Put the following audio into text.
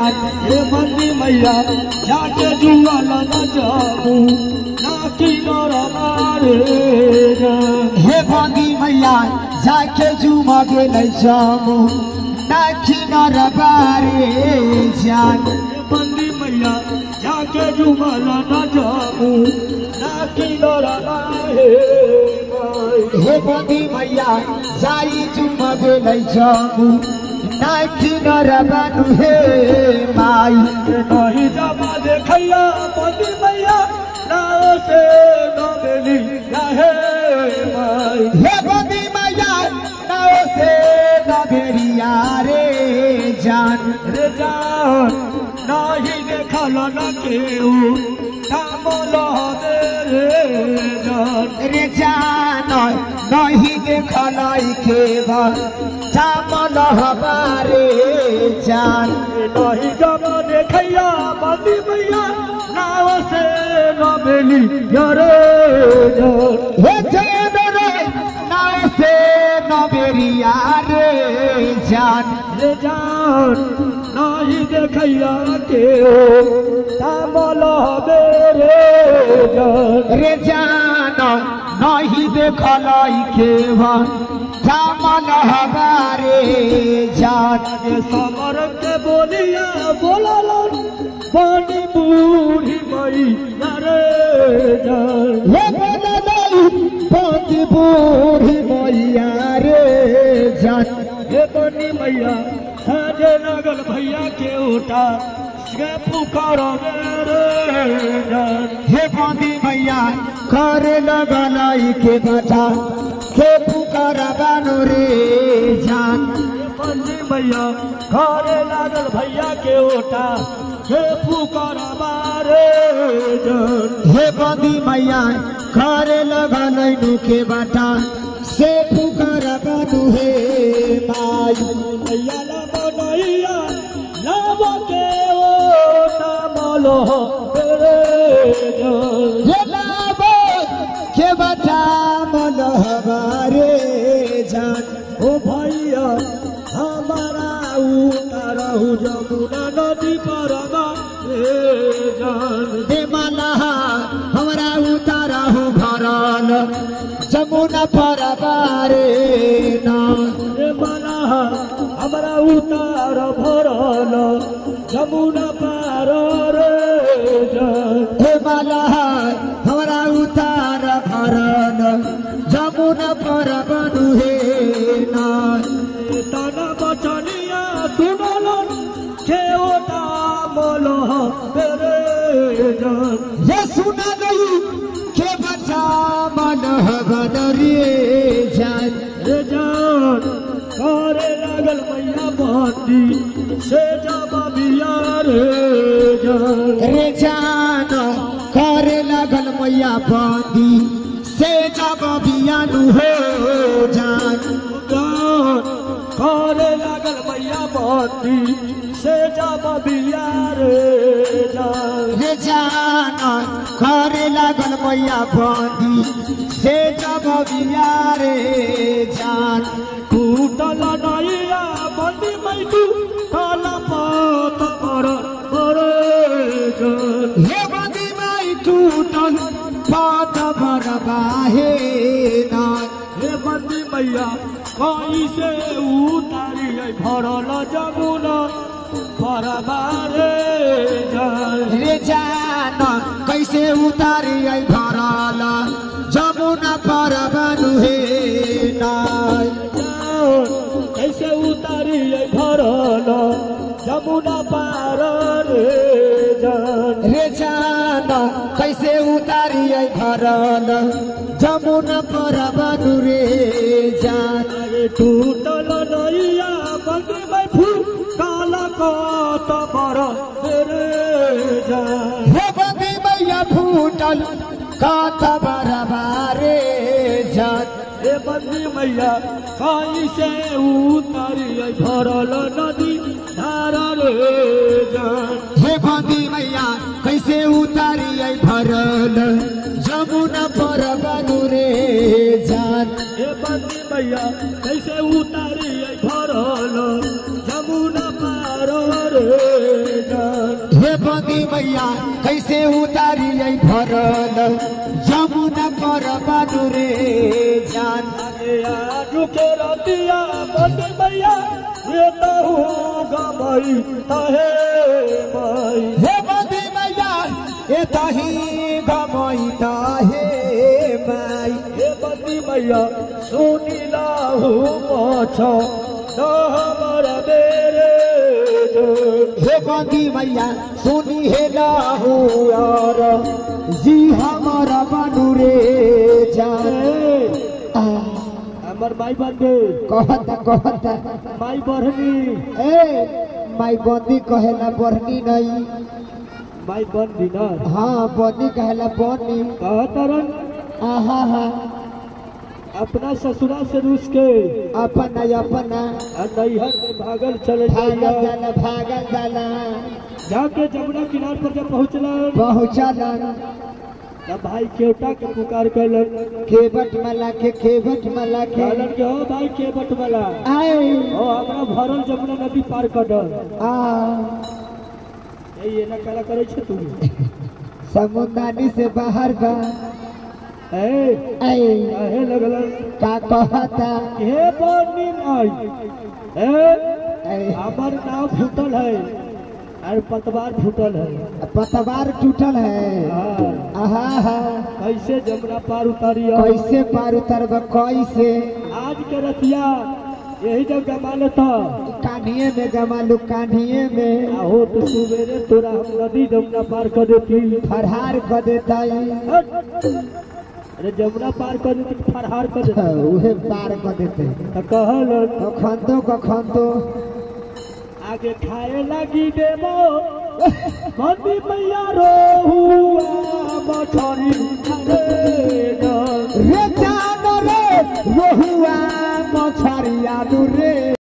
हे बंदी मैया जाके जुआल न जाबू ना किनार मारे हे बंदी मैया जाके जुमा के नहीं जाबू ना किनार बारे जान। हे बंदी मैया जाके जुआल न जाबू ना किनार मारे हे बंदी मैया जाई जुमा के नहीं जाबू ना किनार बानु हे माई। नहीं जाबा देखैया बंदी मैया नाव से न मिली हे माई। हे बंदी मैया नाव से न भेड़िया रे जान। रे जान नहीं देखल न केहू थामल रे जान। रे जान नहीं देखल के थामल हमारे जान। नहीं जब देखैया बंदी मैया नाव से न मिली रे जान। हे जान रे नाव से न भेड़िया रे जान। रे जान नहीं देखैया के थामल रे जान। रे जान नहीं देखल के थामल हमारे जान। समर के बोलिया बोलल बड़ी बूढ़ी मैया रे जान। हे बड़ी बूढ़ी मैया रे जान। हे बड़ी मैया जे नगल भैया के उठा के पुकार रे जान। हे बड़ी मैया करे लगल के बचा के पुकार बानो रे जान। बंदी मैया घरे लागल भैया के ओटा हे पुकार मारे जान। हे बंदी मैया करे लगल के बटा से पुकार बानो हे माई। मैया बनैया लाभ के ओटा मलो रे जान। हे लाबो के बटा मन हमारे जान। ओ भैया हमारा उतारहु जमुना नदी पर रे जान। हे मलहा हमरा उतारहु भरल जमुना पर बारे नाम। हे मलहा हमरा उतार भरल जमुना पार रे जान। हे मलहा हमरा उतार भरल जमुना पर बनु हे नाम। तना बचनिया सुनल खेओटा मोलो रे जान। ये सुना नहीं के बचा मन हवन रे जान। रे जान करे लागल मैया बंदी से जब बिया रे जान। रे जान करे लगल मैया बंदी से जब बियानु हो जान। करे लागल मैया बंदी से जब बिया रे जान। रे जान करे लगल मैया बंदी से जब बिया रे जान। टूटल नैया बंदी मैटू काल पात पर रे जान। हे बंदी माई टूटल पात भर बाहे नान। हे बंदी मैया कहीं से उतारी भरल जमुना परबारे जान। रे जान कैसे उतारी भरल जमुना पर बनु हे नान। कैसे उतारी भरल जमुना पार रे जान। रे जान कैसे उतारी भरल जमुना पर बनु रे जान। टूटल नैया बंदी बैठू काल कत पर रे जान। हे बंदी मैया फूटल कात बरबारे जान। हे बंदी मैया कहीं से उतारी भरल नदी धार रे जान। हे बंदी मैया कैसे उतारी भरल जमुना पर बनु रे जान। हे बंदी मैया कैसे उतारी भरल जमुना पार रे बंदी मैया कैसे उतारी भरल जमुना पर बानू रे जान रुके रतिया बंदी मैया ये तहु गमई तहे मई हे बंदी मैया ये तही गमई तहे माई हे बंदी मैया सुनीला हूँ मोछो न हमारा मेरे हे बंदी मैया सुनी हे लाहू और जी हमारा बानू रे जान हमार माई बंदे कहता माई बहनी ए माई बंदी कहेला बहनी नहीं माई बंदी ना हाँ बंदी कहेला बहनी कहतरन आहा हा अपना ससुरा से रूस के अपना नैहर में भागल चले भागल जाला जाके जमुना किनार पर जब पहुँचला तब भाई केवटा के पुकार कैलन केवट मला के कहलन के हो भाई केवट मला आए ओ हमरा भरल जमुना नदी पार कर दर ये ना कला करे छे तू समुद्रानी से बाहर बा ए लगल का कहता हे बनी माई हमार नाव फूटल है और पतवार फूटल है पतवार टूटल है आहा हा कैसे जमुना पार उतारिया कैसे पार उतरब कैसे आज के रतिया यही जब गमा लेता कान्हिए में गमालू कान्हिए में हो तो सुबेरे तोरा हम नदी जमुना पार कर देती फरहार कर देता अरे जमुना पार कर देती फरहार कर देता उहे पार कर देते तो कहल कखन आगे खाए लगी देवो बंदी मैया रोहुआ मछरी रे जान रे रोहुआ मछरिया रे